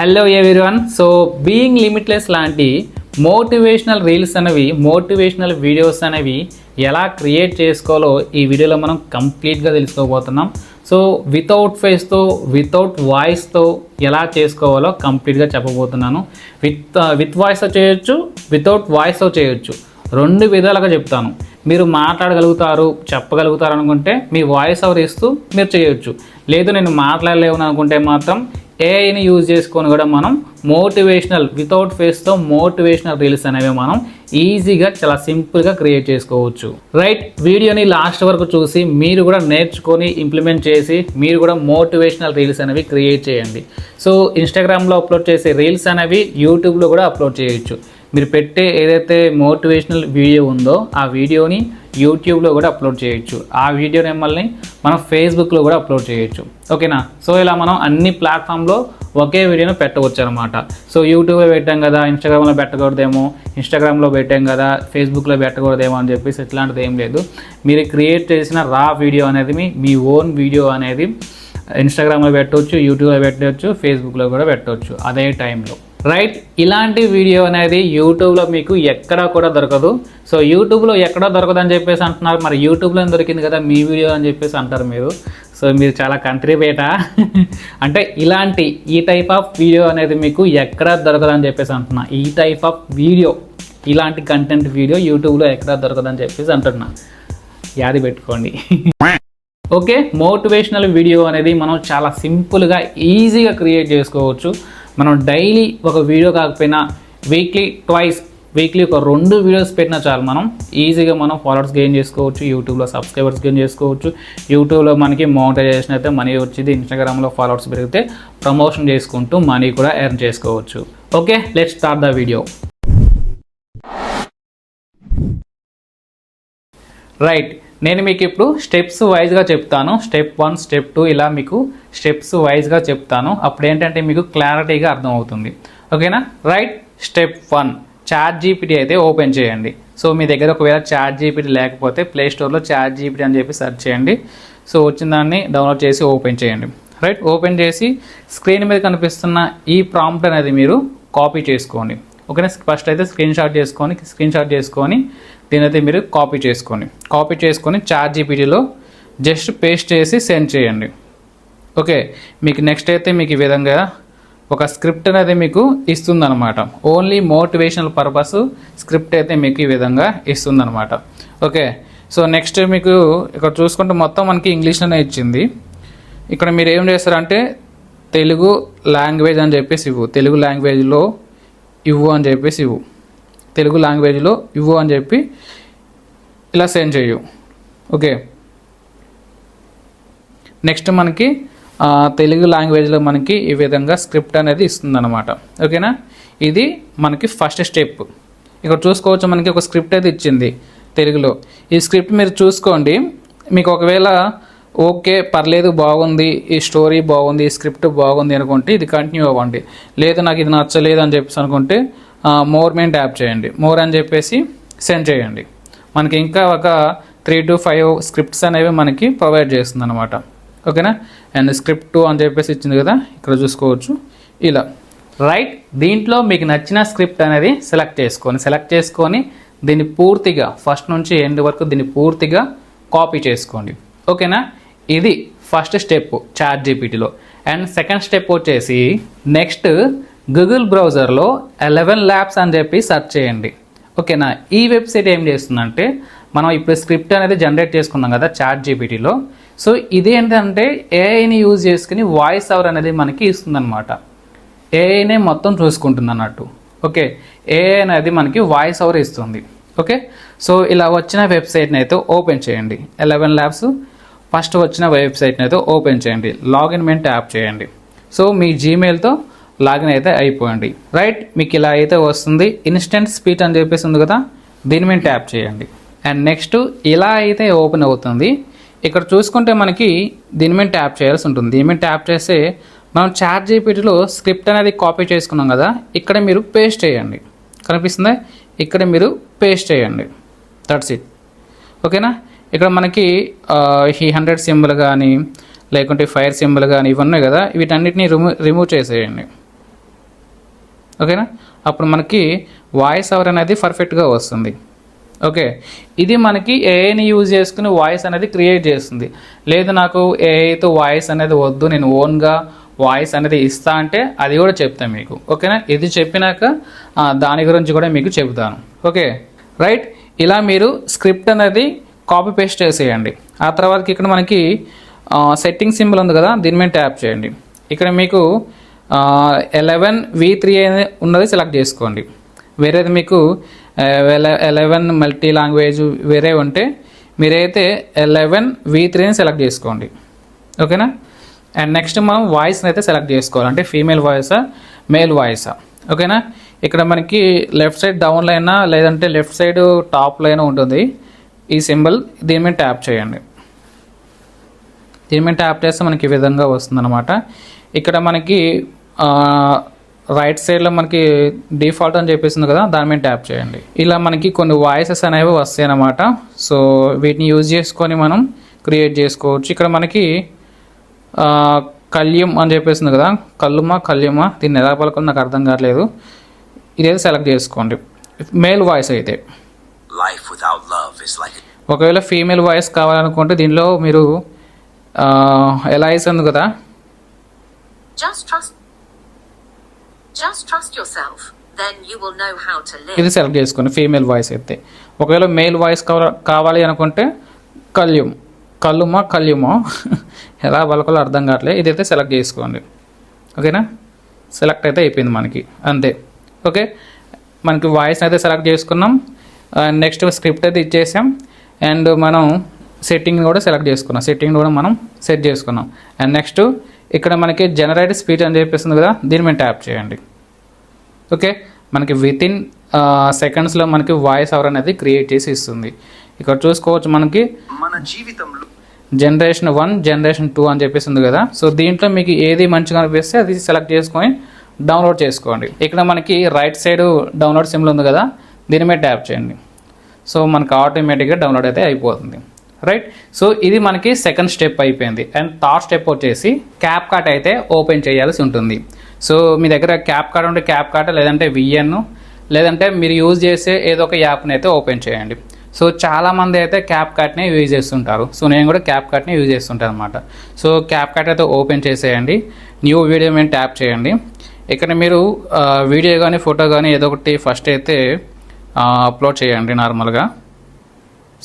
Hello everyone. So being limitless లాంటి motivational reels అనేవి, motivational videos అనేవి ఎలా క్రియేట్ చేసుకోవాలో ఈ వీడియోలో మనం కంప్లీట్గా తెలుసుకోబోతున్నాం. సో వితౌట్ ఫేస్తో, వితౌట్ వాయిస్తో ఎలా చేసుకోవాలో కంప్లీట్గా చెప్పబోతున్నాను. విత్ వాయిస్తో చేయొచ్చు, వితౌట్ వాయిస్తో చేయొచ్చు. రెండు విధాలుగా చెప్తాను. మీరు మాట్లాడగలుగుతారు, చెప్పగలుగుతారు అనుకుంటే మీ వాయిస్ ఓవర్ ఇస్తూ మీరు చేయొచ్చు. లేదు నేను మాట్లాడలేను అనుకుంటే మాత్రం ఏఐని యూజ్ చేసుకొని కూడా మనం మోటివేషనల్ వితౌట్ ఫేస్తో మోటివేషనల్ రీల్స్ అనేవి మనం ఈజీగా చాలా సింపుల్గా క్రియేట్ చేసుకోవచ్చు. రైట్, వీడియోని లాస్ట్ వరకు చూసి మీరు కూడా నేర్చుకొని ఇంప్లిమెంట్ చేసి మీరు కూడా మోటివేషనల్ రీల్స్ అనేవి క్రియేట్ చేయండి. సో ఇన్స్టాగ్రామ్లో అప్లోడ్ చేసే రీల్స్ అనేవి యూట్యూబ్లో కూడా అప్లోడ్ చేయొచ్చు. మీరు పెట్టే ఏదైతే మోటివేషనల్ వీడియో ఉందో ఆ వీడియోని యూట్యూబ్లో కూడా అప్లోడ్ చేయొచ్చు. ఆ వీడియోని మళ్ళీ మనం ఫేస్బుక్లో కూడా అప్లోడ్ చేయొచ్చు. ఓకేనా? సో ఇలా మనం అన్ని ప్లాట్ఫామ్లో ఒకే వీడియోని పెట్టవచ్చు అనమాట. సో యూట్యూబ్లో పెట్టాం కదా, ఇన్స్టాగ్రామ్లో పెట్టకూడదేమో, ఇన్స్టాగ్రామ్లో పెట్టాం కదా ఫేస్బుక్లో పెట్టకూడదేమో అని చెప్పేసి ఇట్లాంటిది ఏం లేదు. మీరు క్రియేట్ చేసిన రా వీడియో అనేది మీ ఓన్ వీడియో అనేది ఇన్స్టాగ్రామ్లో పెట్టవచ్చు, యూట్యూబ్లో పెట్టవచ్చు, ఫేస్బుక్లో కూడా పెట్టవచ్చు అదే టైంలో. రైట్, ఇలాంటి వీడియో అనేది యూట్యూబ్లో మీకు ఎక్కడా కూడా దొరకదు. సో యూట్యూబ్లో ఎక్కడా దొరకదు అని చెప్పేసి అంటున్నారు. మరి యూట్యూబ్లో దొరికింది కదా మీ వీడియో అని చెప్పేసి అంటారు మీరు. సో మీరు చాలా కంట్రీ బేట అంటే ఇలాంటి ఈ టైప్ ఆఫ్ వీడియో అనేది మీకు ఎక్కడా దొరకదు అని చెప్పేసి అంటున్నా. ఈ టైప్ ఆఫ్ వీడియో, ఇలాంటి కంటెంట్ వీడియో యూట్యూబ్లో ఎక్కడా దొరకదు అని చెప్పేసి అంటున్నా. యాది పెట్టుకోండి. ఓకే, మోటివేషనల్ వీడియో అనేది మనం చాలా సింపుల్గా ఈజీగా క్రియేట్ చేసుకోవచ్చు. మనం డైలీ ఒక వీడియో కాకపోయినా వీక్లీ ఒక 2 వీడియోస్ పెట్టినా చాలు, మనం ఈజీగా మనం ఫాలోవర్స్ గెయిన్ చేసుకోవచ్చు, యూట్యూబ్లో సబ్స్క్రైబర్స్ గెయిన్ చేసుకోవచ్చు. యూట్యూబ్లో మనకి మోనిటైజేషన్ అయితే మనీ వచ్చింది, ఇన్స్టాగ్రామ్లో ఫాలోవర్స్ పెరిగితే ప్రమోషన్ చేసుకుంటూ మనీ కూడా ఎర్న్ చేసుకోవచ్చు. Okay, let's start the video. Right, నేను మీకు ఇప్పుడు స్టెప్స్ వైజ్గా చెప్తాను. స్టెప్ 1, స్టెప్ 2 ఇలా మీకు స్టెప్స్ వైజ్గా చెప్తాను. అప్పుడు ఏంటంటే మీకు క్లారిటీగా అర్థమవుతుంది. ఓకేనా? రైట్, స్టెప్ 1, ChatGPT అయితే ఓపెన్ చేయండి. సో మీ దగ్గర ఒకవేళ ChatGPT లేకపోతే ప్లేస్టోర్లో ChatGPT అని చెప్పి సెర్చ్ చేయండి. సో వచ్చిన దాన్ని డౌన్లోడ్ చేసి ఓపెన్ చేయండి. రైట్, ఓపెన్ చేసి స్క్రీన్ మీద కనిపిస్తున్న ఈ ప్రాంప్ట్ అనేది మీరు కాపీ చేసుకోండి. ఓకేనా? ఫస్ట్ అయితే స్క్రీన్ షాట్ చేసుకొని దీని అయితే మీరు కాపీ చేసుకొని ChatGPTలో జస్ట్ పేస్ట్ చేసి సెండ్ చేయండి. ఓకే, మీకు నెక్స్ట్ అయితే మీకు ఈ విధంగా ఒక స్క్రిప్ట్ అనేది మీకు ఇస్తుందన్నమాట. ఓన్లీ మోటివేషనల్ పర్పస్ స్క్రిప్ట్ అయితే మీకు ఈ విధంగా ఇస్తుందన్నమాట. ఓకే, సో నెక్స్ట్ మీకు ఇక్కడ చూసుకుంటే మొత్తం మనకి ఇంగ్లీష్లోనే ఇచ్చింది. ఇక్కడ మీరు ఏం చేస్తారంటే తెలుగు లాంగ్వేజ్ అని చెప్పేసి తెలుగు లాంగ్వేజ్లో ఇవ్వు అని చెప్పేసి తెలుగు లాంగ్వేజ్లో ఇవ్వు అని చెప్పి ఇలా సెండ్ చేయు. ఓకే, నెక్స్ట్ మనకి తెలుగు లాంగ్వేజ్లో మనకి ఈ విధంగా స్క్రిప్ట్ అనేది ఇస్తుందన్నమాట. ఓకేనా? ఇది మనకి ఫస్ట్ స్టెప్. ఇక్కడ చూసుకోవచ్చు మనకి ఒక స్క్రిప్ట్ అయితే ఇచ్చింది తెలుగులో. ఈ స్క్రిప్ట్ మీరు చూసుకోండి. మీకు ఒకవేళ ఓకే పర్లేదు, బాగుంది, ఈ స్టోరీ బాగుంది, ఈ స్క్రిప్ట్ బాగుంది అనుకుంటే ఇది కంటిన్యూ అవ్వండి. లేదు నాకు ఇది నచ్చలేదు అని చెప్పేసి అనుకుంటే మోర్ మీద ట్యాప్ చేయండి. మోర్ అని చెప్పేసి సెండ్ చేయండి. మనకి ఇంకా ఒక 3 to 5 స్క్రిప్ట్స్ అనేవి మనకి ప్రొవైడ్ చేస్తుంది అనమాట. ఓకేనా? అండ్ స్క్రిప్ట్ 2 అని చెప్పేసి ఇచ్చింది కదా, ఇక్కడ చూసుకోవచ్చు ఇలా. రైట్, దీంట్లో మీకు నచ్చిన స్క్రిప్ట్ అనేది సెలెక్ట్ చేసుకొని దీన్ని పూర్తిగా ఫస్ట్ నుంచి ఎండ్ వరకు దీన్ని పూర్తిగా కాపీ చేసుకోండి. ఓకేనా? ఇది ఫస్ట్ స్టెప్ ChatGPTలో. అండ్ సెకండ్ స్టెప్ వచ్చేసి నెక్స్ట్ గూగుల్ బ్రౌజర్లో 11 Labs అని చెప్పి సెర్చ్ చేయండి. ఓకేనా? ఈ వెబ్సైట్ ఏం చేస్తుందంటే మనం ఇప్పుడు స్క్రిప్ట్ అనేది జనరేట్ చేసుకున్నాం కదా ChatGPTలో. సో ఇది ఏంటంటే ఏఐని యూజ్ చేసుకుని వాయిస్ ఓవర్ అనేది మనకి ఇస్తుందన్నమాట. ఏఐనే మొత్తం చూసుకుంటుంది అన్నట్టు. ఓకే, ఏఐ అనేది మనకి వాయిస్ ఓవర్ ఇస్తుంది. ఓకే, సో ఇలా వచ్చిన వెబ్సైట్ని అయితే ఓపెన్ చేయండి. 11 Labs ఫస్ట్ వచ్చిన వెబ్సైట్ని అయితే ఓపెన్ చేయండి. లాగిన్ మీద ట్యాప్ చేయండి. సో మీ జీమెయిల్తో లాగిన్ అయితే అయిపోయండి. రైట్, మీకు ఇలా అయితే వస్తుంది. ఇన్స్టెంట్ స్పీచ్ అని చెప్పేసి ఉంది కదా, దీని మీద ట్యాప్ చేయండి. అండ్ నెక్స్ట్ ఇలా అయితే ఓపెన్ అవుతుంది. ఇక్కడ చూసుకుంటే మనకి దీని మీద ట్యాప్ చేయాల్సి ఉంటుంది. దీని మీద ట్యాప్ చేస్తే మనం ChatGPTలో స్క్రిప్ట్ అనేది కాపీ చేసుకున్నాం కదా, ఇక్కడ మీరు పేస్ట్ చేయండి. కనిపిస్తుందా? ఇక్కడ మీరు పేస్ట్ చేయండి. That's it. ఓకేనా? ఇక్కడ మనకి ఈ 100 సింబల్ కానీ లేకుంటే ఫైర్ సింబల్ కానీ ఇవన్నీ కదా, వీటన్నిటిని రిమూవ్ చేసేయండి. ఓకేనా. అప్పుడు మనకి వాయిస్ ఓవర్ అనేది పర్ఫెక్ట్గా వస్తుంది. ఓకే, ఇది మనకి ఏఐని యూజ్ చేసుకుని వాయిస్ అనేది క్రియేట్ చేస్తుంది. లేదు నాకు ఏఐతో వాయిస్ అనేది వద్దు, నేను ఓన్గా వాయిస్ అనేది ఇస్తా అంటే అది కూడా చెప్తాను మీకు. ఓకేనా, ఇది చెప్పినాక దాని గురించి కూడా మీకు చెబుతాను. Okay right. ఇలా మీరు స్క్రిప్ట్ అనేది కాపీ పేస్ట్ చేసేయండి. ఆ తర్వాతకి ఇక్కడ మనకి సెట్టింగ్ సింబల్ ఉంది కదా, దీని మీద ట్యాప్ చేయండి. ఇక్కడ మీకు 11v3 అనేది ఉన్నది సెలెక్ట్ చేసుకోండి. వేరేది మీకు 11 మల్టీ లాంగ్వేజ్ వేరే ఉంటే మీరైతే 11v3ని సెలెక్ట్ చేసుకోండి. ఓకేనా. అండ్ నెక్స్ట్ మనం వాయిస్ని అయితే సెలెక్ట్ చేసుకోవాలి, అంటే ఫీమేల్ వాయిసా మేల్ వాయిసా. ఓకేనా, ఇక్కడ మనకి లెఫ్ట్ సైడ్ డౌన్లో అయినా లేదంటే లెఫ్ట్ సైడ్ టాప్లో అయినా ఉంటుంది ఈ సింబల్. దీని మీద ట్యాప్ చేయండి. దీని మీద ట్యాప్ చేస్తే మనకి ఈ విధంగా వస్తుందన్నమాట. ఇక్కడ మనకి రైట్ సైడ్లో మనకి డిఫాల్ట్ అని చెప్పేసింది కదా, దాని మీద ట్యాప్ చేయండి. ఇలా మనకి కొన్ని వాయిసెస్ అనేవి వస్తాయి అన్నమాట. సో వీటిని యూజ్ చేసుకొని మనం క్రియేట్ చేసుకోవచ్చు. ఇక్కడ మనకి కళ్యం అని చెప్పేసింది కదా, కళ్యమా దీన్ని ఎలా పలుకుంది నాకు అర్థం కావట్లేదు. ఇదైతే సెలెక్ట్ చేసుకోండి. మేల్ వాయిస్ అయితే, ఒకవేళ ఫీమేల్ వాయిస్ కావాలనుకుంటే దీనిలో మీరు ఎలా ఉంది కదా, ఇది సెలెక్ట్ చేసుకోండి ఫీమేల్ వాయిస్ అయితే. ఒకవేళ మేల్ వాయిస్ కావాలి అనుకుంటే కళ్యమో ఎలా పలకాలో అర్థం కావట్లేదు, ఇదైతే సెలెక్ట్ చేసుకోండి. ఓకేనా, సెలెక్ట్ అయితే అయిపోయింది మనకి, అంతే. ఓకే, మనకి వాయిస్ అయితే సెలెక్ట్ చేసుకున్నాం. నెక్స్ట్ స్క్రిప్ట్ అయితే ఇచ్చేసాం. అండ్ మనం సెట్టింగ్ కూడా సెలెక్ట్ చేసుకున్నాం, సెట్టింగ్ కూడా మనం సెట్ చేసుకున్నాం. అండ్ నెక్స్ట్ ఇక్కడ మనకి జనరేట్ స్పీచ్ అని చెప్పేస్తుంది కదా, దీని మీద ట్యాప్ చేయండి. ఓకే, మనకి వితిన్ సెకండ్స్లో మనకి వాయిస్ ఓవర్ అనేది క్రియేట్ చేసి ఇస్తుంది. ఇక్కడ చూసుకోవచ్చు మనకి మన జీవితంలో జనరేషన్ 1 జనరేషన్ 2 అని చెప్పేసింది కదా. సో దీంట్లో మీకు ఏది మంచిగా అనిపిస్తే అది సెలెక్ట్ చేసుకొని డౌన్లోడ్ చేసుకోండి. ఇక్కడ మనకి రైట్ సైడ్ డౌన్లోడ్ సింబల్ ఉంది కదా, దీని మీద ట్యాప్ చేయండి. సో మనకి ఆటోమేటిక్గా డౌన్లోడ్ అయితే అయిపోతుంది. రైట్. సో ఇది మనకి సెకండ్ స్టెప్ అయిపోయింది. అండ్ థర్డ్ స్టెప్ వచ్చేసి క్యాప్ కట్ అయితే ఓపెన్ చేయాల్సి ఉంటుంది. సో మీ దగ్గర క్యాప్ కట్ ఉంటే క్యాప్ కట్, లేదంటే విఎన్, లేదంటే మీరు యూజ్ చేసే ఏదో ఒక యాప్ని అయితే ఓపెన్ చేయండి. సో చాలామంది అయితే క్యాప్ కట్ని యూజ్ చేస్తుంటారు. సో నేను కూడా క్యాప్ కట్ని యూజ్ చేస్తుంటాను అనమాట. సో క్యాప్ కట్ అయితే ఓపెన్ చేసేయండి. న్యూ వీడియో మీద ట్యాప్ చేయండి. ఇక్కడ మీరు వీడియో కానీ ఫోటో కానీ ఏదో ఒకటి ఫస్ట్ అయితే అప్లోడ్ చేయండి నార్మల్గా.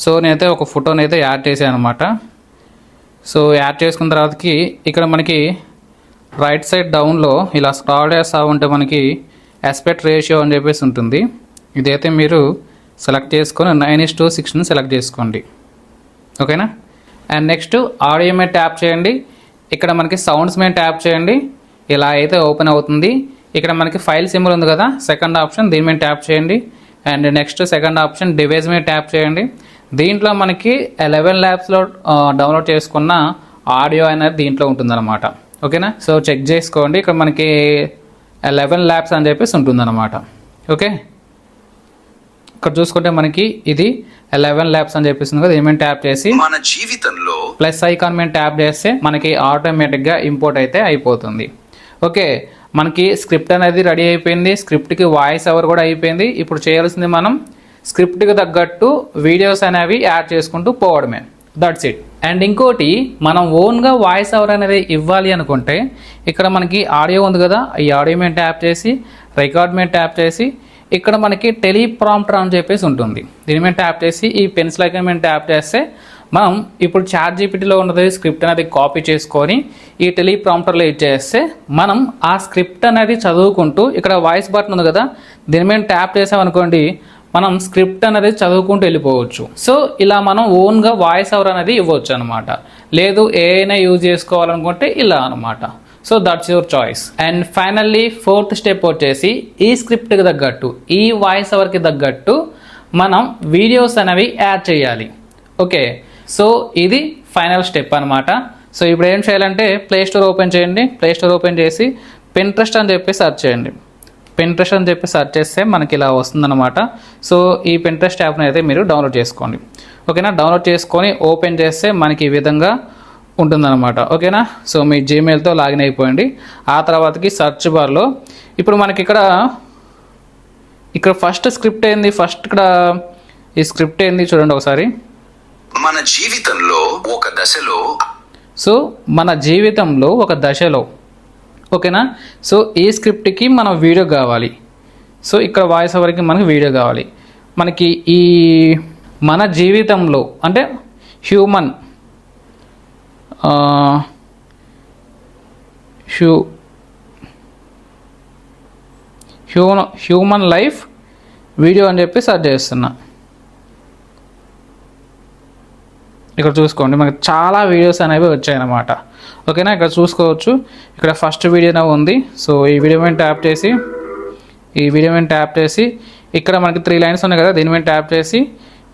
సో నేనైతే ఒక ఫోటోని అయితే యాడ్ చేశాను అనమాట. సో యాడ్ చేసుకున్న తర్వాతకి ఇక్కడ మనకి రైట్ సైడ్ డౌన్లో ఇలా స్క్రాల్ చేస్తూ ఉంటే మనకి ఆస్పెక్ట్ రేషియో అని చెప్పేసి ఉంటుంది. ఇదైతే మీరు సెలెక్ట్ చేసుకొని 9:6ని సెలెక్ట్ చేసుకోండి. ఓకేనా. అండ్ నెక్స్ట్ ఆడియో మీద ట్యాప్ చేయండి. ఇక్కడ మనకి సౌండ్స్ మీద ట్యాప్ చేయండి. ఇలా అయితే ఓపెన్ అవుతుంది. ఇక్కడ మనకి ఫైల్ సింబల్ ఉంది కదా, సెకండ్ ఆప్షన్, దీని మీద ట్యాప్ చేయండి. And next second option device మీద ట్యాప్ చేయండి. దీంట్లో మనకి 11 ల్యాబ్స్లో డౌన్లోడ్ చేసుకున్న ఆడియో అనేది దీంట్లో ఉంటుందన్నమాట. ఓకేనా. సో చెక్ చేసుకోండి. ఇక్కడ మనకి 11 ల్యాబ్స్ అని చెప్పేసి ఉంటుందన్నమాట. ఓకే, ఇక్కడ చూసుకుంటే మనకి ఇది 11 ల్యాబ్స్ అని చెప్పేసింది కదా, ఏమేమి ట్యాప్ చేసి మన జీవితంలో ప్లస్ ఐకాన్ మీద ట్యాప్ చేస్తే మనకి ఆటోమేటిక్గా ఇంపోర్ట్ అయితే అయిపోతుంది. ఓకే, మనకి స్క్రిప్ట్ అనేది రెడీ అయిపోయింది. స్క్రిప్ట్కి వాయిస్ ఓవర్ కూడా అయిపోయింది. ఇప్పుడు చేయాల్సింది మనం స్క్రిప్ట్కి తగ్గట్టు వీడియోస్ అనేవి యాడ్ చేసుకుంటూ పోవడమే. That's it. అండ్ ఇంకోటి, మనం ఓన్గా వాయిస్ ఓవర్ అనేది ఇవ్వాలి అనుకుంటే ఇక్కడ మనకి ఆడియో ఉంది కదా, ఈ ఆడియో మీద ట్యాప్ చేసి రికార్డ్ మీద ట్యాప్ చేసి ఇక్కడ మనకి టెలిప్రాంప్టర్ అని చెప్పేసి ఉంటుంది. దీని మీద ట్యాప్ చేసి ఈ పెన్సిల్ ఐకాన్ మీద ట్యాప్ చేస్తే మనం ఇప్పుడు ChatGPTలో ఉన్నది స్క్రిప్ట్ అనేది కాపీ చేసుకొని ఈ టెలిప్రాంప్టర్లో ఇచ్చేస్తే మనం ఆ స్క్రిప్ట్ అనేది చదువుకుంటూ ఇక్కడ వాయిస్ బటన్ ఉంది కదా, దీని మీద ట్యాప్ చేసామనుకోండి మనం స్క్రిప్ట్ అనేది చదువుకుంటూ వెళ్ళిపోవచ్చు. సో ఇలా మనం ఓన్గా వాయిస్ ఓవర్ అనేది ఇవ్వచ్చు అనమాట. లేదు ఏఐనా యూజ్ చేసుకోవాలనుకుంటే ఇలా అనమాట. So that's your choice. And finally fourth step వచ్చేసి ఈ స్క్రిప్ట్కి తగ్గట్టు, ఈ వాయిస్ ఓవర్కి తగ్గట్టు మనం వీడియోస్ అనేవి యాడ్ చేయాలి. ఓకే, సో ఇది ఫైనల్ స్టెప్ అనమాట. సో ఇప్పుడు ఏం చేయాలంటే ప్లే స్టోర్ ఓపెన్ చేయండి. ప్లే స్టోర్ ఓపెన్ చేసి Pinterest అని చెప్పి సెర్చ్ చేయండి. Pinterest అని చెప్పి సెర్చ్ చేస్తే మనకి ఇలా వస్తుందన్నమాట. సో ఈ Pinterest యాప్ని అయితే మీరు డౌన్లోడ్ చేసుకోండి. ఓకేనా. డౌన్లోడ్ చేసుకొని ఓపెన్ చేస్తే మనకి ఈ విధంగా ఉంటుందన్నమాట. ఓకేనా. సో మీ జీమెయిల్తో లాగిన్ అయిపోయింది. ఆ తర్వాతకి సెర్చ్ బార్లో ఇప్పుడు మనకి ఇక్కడ ఇక్కడ ఫస్ట్ స్క్రిప్ట్ ఏంది, ఫస్ట్ ఇక్కడ ఈ స్క్రిప్ట్ ఏంది చూడండి ఒకసారి. మన జీవితంలో ఒక దశలో సో మన జీవితంలో ఒక దశలో, ఓకేనా. సో ఈ స్క్రిప్ట్కి మనం వీడియో కావాలి. సో ఇక్కడ వాయిస్ ఓవర్కి మనకి వీడియో కావాలి. మనకి ఈ మన జీవితంలో అంటే హ్యూమన్ లైఫ్ వీడియో అని చెప్పి సెర్చ్ చేస్తున్నా. ఇక్కడ చూసుకోండి మనకి చాలా వీడియోస్ అనేవి వచ్చాయన్నమాట, ఓకేనా. ఇక్కడ చూసుకోవచ్చు, ఇక్కడ ఫస్ట్ వీడియోనే ఉంది. సో ఈ వీడియో మీద ట్యాప్ చేసి ఇక్కడ మనకి 3 లైన్స్ ఉన్నాయి కదా, దీని మీద ట్యాప్ చేసి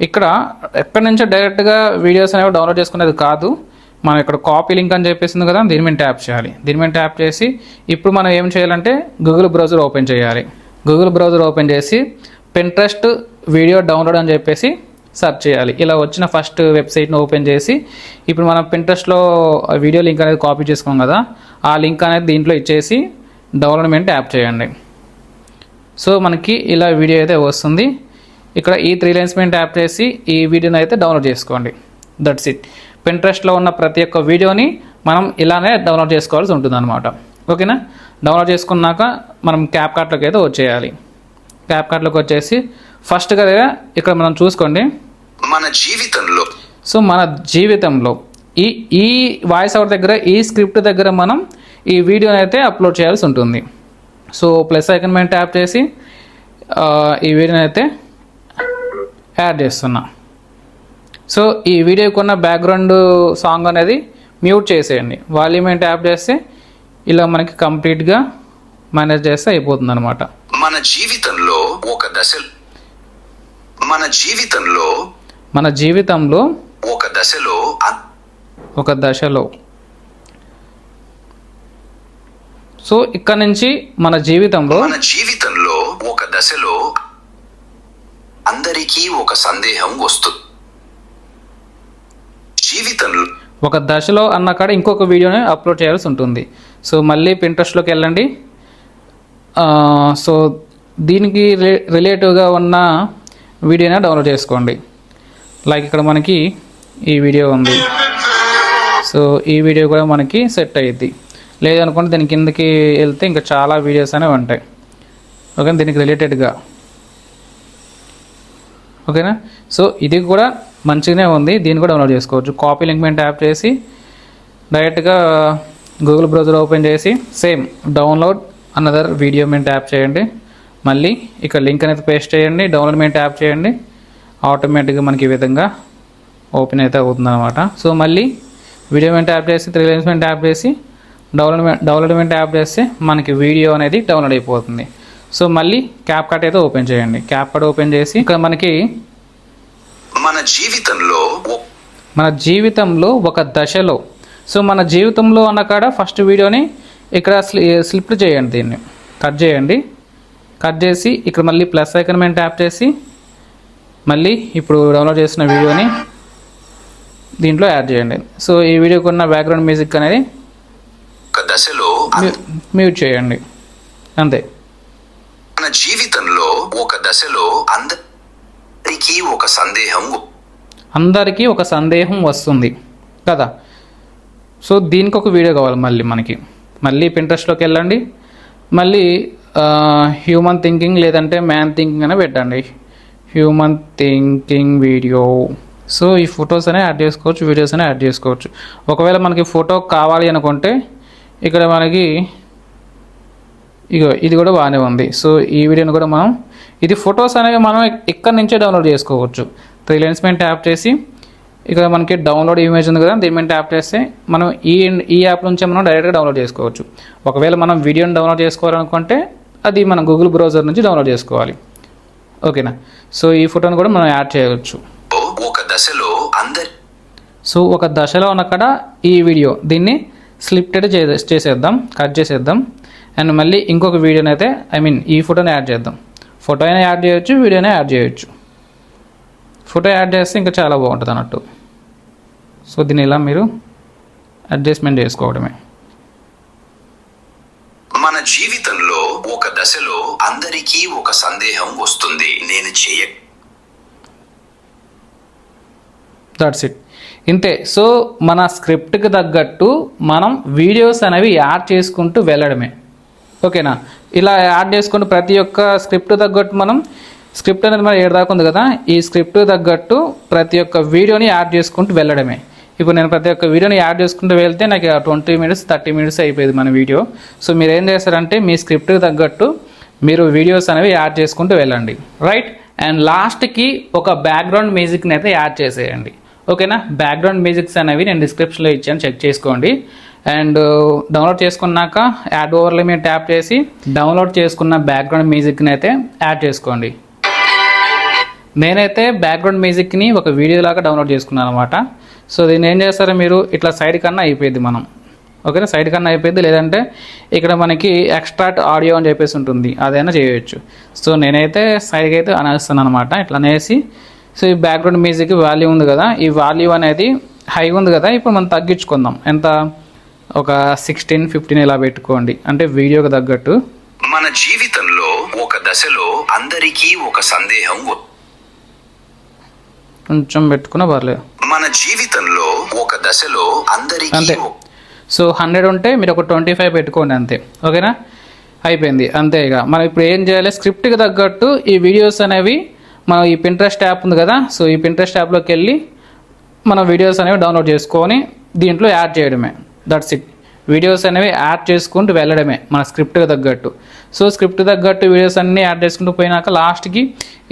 ఇక్కడ ఎక్కడి నుంచో డైరెక్ట్గా వీడియోస్ అనేవి డౌన్లోడ్ చేసుకునేది కాదు. మనం ఇక్కడ కాపీ లింక్ అని చెప్పేసింది కదా, దీని మీద ట్యాప్ చేయాలి. దీని మీద ట్యాప్ చేసి ఇప్పుడు మనం ఏం చేయాలంటే గూగుల్ బ్రౌజర్ ఓపెన్ చేయాలి. గూగుల్ బ్రౌజర్ ఓపెన్ చేసి Pinterest వీడియో డౌన్లోడ్ అని చెప్పేసి సెర్చ్ చేయాలి. ఇలా వచ్చిన ఫస్ట్ వెబ్సైట్ని ఓపెన్ చేసి ఇప్పుడు మనం Pinterestలో వీడియో లింక్ అనేది కాపీ చేసుకోం కదా, ఆ లింక్ అనేది దీంట్లో ఇచ్చేసి డౌన్లోడ్ మీద ట్యాప్ చేయండి. సో మనకి ఇలా వీడియో అయితే వస్తుంది. ఇక్కడ ఈ 3 లైన్స్ మీద ట్యాప్ చేసి ఈ వీడియోని అయితే డౌన్లోడ్ చేసుకోండి. That's it. Pinterestలో ఉన్న ప్రతి ఒక్క వీడియోని మనం ఇలానే డౌన్లోడ్ చేసుకోవాల్సి ఉంటుంది అనమాట, ఓకేనా. డౌన్లోడ్ చేసుకున్నాక మనం క్యాప్కట్లోకి అయితే వచ్చేయాలి. క్యాప్కట్లోకి వచ్చేసి ఫస్ట్గా ఇక్కడ మనం చూసుకోండి మన జీవితంలో. సో మన జీవితంలో ఈ వాయిస్ ఓవర్ దగ్గర, ఈ స్క్రిప్ట్ దగ్గర మనం ఈ వీడియోని అయితే అప్లోడ్ చేయాల్సి ఉంటుంది. సో ప్లస్ ఐకాన్ మీద ట్యాప్ చేసి ఈ వీడియోని అయితే యాడ్ చేస్తున్నా. సో ఈ వీడియోకి ఉన్న బ్యాక్గ్రౌండ్ సాంగ్ అనేది మ్యూట్ చేసేయండి. వాల్యూమ్ మీద ట్యాప్ చేస్తే ఇలా మనకి కంప్లీట్గా మేనేజ్ చేస్తే అయిపోతుంది అనమాట. మన జీవితంలో ఒక దశలో ఒక దశలో సో ఇక్కడ నుంచి మన జీవితంలో ఒక దశలో అందరికీ ఒక సందేహం వస్తుంది. జీవితంలో ఒక దశలో అన్న కాడ ఇంకొక వీడియోని అప్లోడ్ చేయాల్సి ఉంటుంది. సో మళ్ళీ Pinterestలోకి వెళ్ళండి. సో దీనికి రిలేటివ్గా ఉన్న వీడియోని డౌన్లోడ్ చేసుకోండి. లైక్ ఇక్కడ మనకి ఈ వీడియో ఉంది. సో ఈ వీడియో కూడా మనకి సెట్ అయ్యిద్ది. లేదనుకుంటే దీని కిందకి వెళ్తే ఇంకా చాలా వీడియోస్ అనేవి ఉంటాయి, ఓకే, దీనికి రిలేటెడ్గా, ఓకేనా. సో ఇది కూడా మంచిగానే ఉంది, దీన్ని కూడా డౌన్లోడ్ చేసుకోవచ్చు. కాపీ లింక్ మీద ట్యాప్ చేసి డైరెక్ట్గా గూగుల్ బ్రౌజర్ ఓపెన్ చేసి సేమ్ డౌన్లోడ్ అనదర్ వీడియో మీద ట్యాప్ చేయండి. మళ్ళీ ఇక్కడ లింక్ అనేది పేస్ట్ చేయండి, డౌన్లోడ్ మీద ట్యాప్ చేయండి. ఆటోమేటిక్గా మనకి ఈ విధంగా ఓపెన్ అయితే అవుతుంది అనమాట. సో మళ్ళీ వీడియో మీద ట్యాప్ చేసి 3 లైన్స్ మీద ట్యాప్ చేసి డౌన్లోడ్ మీద ట్యాప్ చేస్తే మనకి వీడియో అనేది డౌన్లోడ్ అయిపోతుంది. సో మళ్ళీ క్యాప్కట్ అయితే ఓపెన్ చేయండి. క్యాప్కట్ ఓపెన్ చేసి ఇక్కడ మనకి మన జీవితంలో ఒక దశలో, సో మన జీవితంలో అన్న కాడ ఫస్ట్ వీడియోని ఇక్కడ స్లిప్ చేయండి, దీన్ని కట్ చేయండి. కట్ చేసి ఇక్కడ మళ్ళీ ప్లస్ ఐకాన్ మీద ట్యాప్ చేసి మళ్ళీ ఇప్పుడు డౌన్లోడ్ చేసిన వీడియోని దీంట్లో యాడ్ చేయండి. సో ఈ వీడియోకి ఉన్న బ్యాక్గ్రౌండ్ మ్యూజిక్ అనేది మ్యూట్ చేయండి, అంతే. మన జీవితంలో ఒక దశలో అందరికీ ఒక సందేహం వస్తుంది కదా. సో దీనికి ఒక వీడియో కావాలి మళ్ళీ Pinterestలోకి వెళ్ళండి. మళ్ళీ హ్యూమన్ థింకింగ్ లేదంటే మ్యాన్ థింకింగ్ అనే పెట్టండి, హ్యూమన్ థింకింగ్ వీడియో. సో ఈ ఫొటోస్ అనే యాడ్ చేసుకోవచ్చు, వీడియోస్ అనే యాడ్ చేసుకోవచ్చు. ఒకవేళ మనకి ఫోటో కావాలి అనుకుంటే ఇక్కడ మనకి ఇది కూడా బాగానే ఉంది. సో ఈ వీడియోని కూడా ఇది ఫొటోస్ అనేవి మనం ఇక్కడ నుంచే డౌన్లోడ్ చేసుకోవచ్చు. 3 లైన్స్ మీద ట్యాప్ చేసి ఇక్కడ మనకి డౌన్లోడ్ ఇమేజ్ ఉంది కదా, దీని మీద ట్యాప్ చేస్తే మనం ఈ యాప్ నుంచే మనం డైరెక్ట్గా డౌన్లోడ్ చేసుకోవచ్చు. ఒకవేళ మనం వీడియోని డౌన్లోడ్ చేసుకోవాలనుకుంటే అది మనం గూగుల్ బ్రౌజర్ నుంచి డౌన్లోడ్ చేసుకోవాలి, ఓకేనా. సో ఈ ఫోటోని కూడా మనం యాడ్ చేయవచ్చు. సో ఒక దశలో ఉన్నక్కడ ఈ వీడియో దీన్ని స్లిప్టెడ్ చేసేద్దాం, కట్ చేసేద్దాం. అండ్ మళ్ళీ ఇంకొక వీడియోని అయితే ఈ ఫోటోని యాడ్ చేద్దాం. ఫోటో అయినా యాడ్ చేయొచ్చు, వీడియోనే యాడ్ చేయొచ్చు. ఫోటో యాడ్ చేస్తే ఇంకా చాలా బాగుంటుంది అన్నట్టు. సో దీన్ని ఇలా మీరు అడ్జస్ట్మెంట్ చేసుకోవడమే. మన జీవితంలో ఒక దశలో అందరికీ ఒక సందేహం వస్తుంది, నేను దట్స్ ఇట్. ఇంతే. సో మన స్క్రిప్ట్కి తగ్గట్టు మనం వీడియోస్ అనేవి యాడ్ చేసుకుంటూ వెళ్ళడమే. ఓకేనా? ఇలా యాడ్ చేసుకుంటూ ప్రతి ఒక్క స్క్రిప్ట్ తగ్గట్టు మనం స్క్రిప్ట్ అనేది మనం ఏడు దాకా ఉంది కదా, ఈ స్క్రిప్ట్ తగ్గట్టు ప్రతి ఒక్క వీడియోని యాడ్ చేసుకుంటూ వెళ్ళడమే. ఇప్పుడు నేను ప్రతి ఒక్క వీడియోని యాడ్ చేసుకుంటూ వెళ్తే నాకు 20 మినిట్స్ 30 మినిట్స్ అయిపోయింది మన వీడియో. సో మీరు ఏం చేస్తారంటే మీ స్క్రిప్ట్కి తగ్గట్టు మీరు వీడియోస్ అనేవి యాడ్ చేసుకుంటూ వెళ్ళండి, రైట్? అండ్ లాస్ట్కి ఒక బ్యాక్గ్రౌండ్ మ్యూజిక్ని అయితే యాడ్ చేసేయండి. ఓకేనా? బ్యాక్గ్రౌండ్ మ్యూజిక్స్ అనేవి నేను డిస్క్రిప్షన్లో ఇచ్చాను, చెక్ చేసుకోండి. అండ్ డౌన్లోడ్ చేసుకున్నాక యాడ్ ఓవర్లో మీరు ట్యాప్ చేసి డౌన్లోడ్ చేసుకున్న బ్యాక్గ్రౌండ్ మ్యూజిక్ని అయితే యాడ్ చేసుకోండి. నేనైతే బ్యాక్గ్రౌండ్ మ్యూజిక్ని ఒక వీడియో లాగా డౌన్లోడ్ చేసుకున్నాను అనమాట. సో దీన్ని ఏం చేస్తారో మీరు ఇట్లా సైడ్ కన్నా అయిపోయింది మనం. ఓకేనా? సైడ్ కన్నా అయిపోయింది, లేదంటే ఇక్కడ మనకి ఎక్స్ట్రాక్ట్ ఆడియో అని చెప్పేసి ఉంటుంది, అదైనా చేయవచ్చు. సో నేనైతే సైడ్కి అయితే అనేస్తాను అనమాట. ఇట్లా అనేసి సో ఈ బ్యాక్గ్రౌండ్ మ్యూజిక్ వాల్యూ ఉంది కదా, ఈ వాల్యూ అనేది హై ఉంది కదా, ఇప్పుడు మనం తగ్గించుకుందాం. ఎంత? ఒక 16-15 ఇలా పెట్టుకోండి, అంటే వీడియోకి తగ్గట్టు. మన జీవితంలో ఒక దశలో అందరికీ ఒక సందేహం కొంచెం పెట్టుకున్నా పర్లేదు. మన జీవితంలో ఒక దశలో అందరికీ అంతే. సో 100 ఉంటే మీరు ఒక 25 పెట్టుకోండి, అంతే. ఓకేనా? అయిపోయింది, అంతే. ఇక మనం ఇప్పుడు ఏం చేయాలి, స్క్రిప్ట్కి తగ్గట్టు ఈ వీడియోస్ అనేవి మనం ఈ పింట్రెస్ట్ యాప్ ఉంది కదా, సో ఈ పింట్రెస్ట్ యాప్లోకి వెళ్ళి మనం వీడియోస్ అనేవి డౌన్లోడ్ చేసుకొని దీంట్లో యాడ్ చేయడమే. That's it. వీడియోస్ అనేవి యాడ్ చేసుకుంటూ వెళ్ళడమే మన స్క్రిప్ట్కి తగ్గట్టు. సో స్క్రిప్ట్ తగ్గట్టు వీడియోస్ అన్నీ యాడ్ చేసుకుంటూ పోయినాక లాస్ట్కి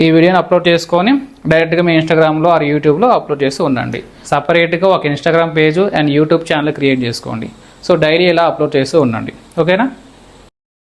ఈ వీడియోని అప్లోడ్ చేసుకొని డైరెక్ట్గా మీ ఇన్స్టాగ్రామ్లో ఆర్ యూట్యూబ్లో అప్లోడ్ చేస్తూ ఉండండి. సపరేట్గా ఒక Instagram page and YouTube channel create చేసుకోండి. సో డైలీ ఇలా అప్లోడ్ చేస్తూ ఉండండి. ఓకేనా?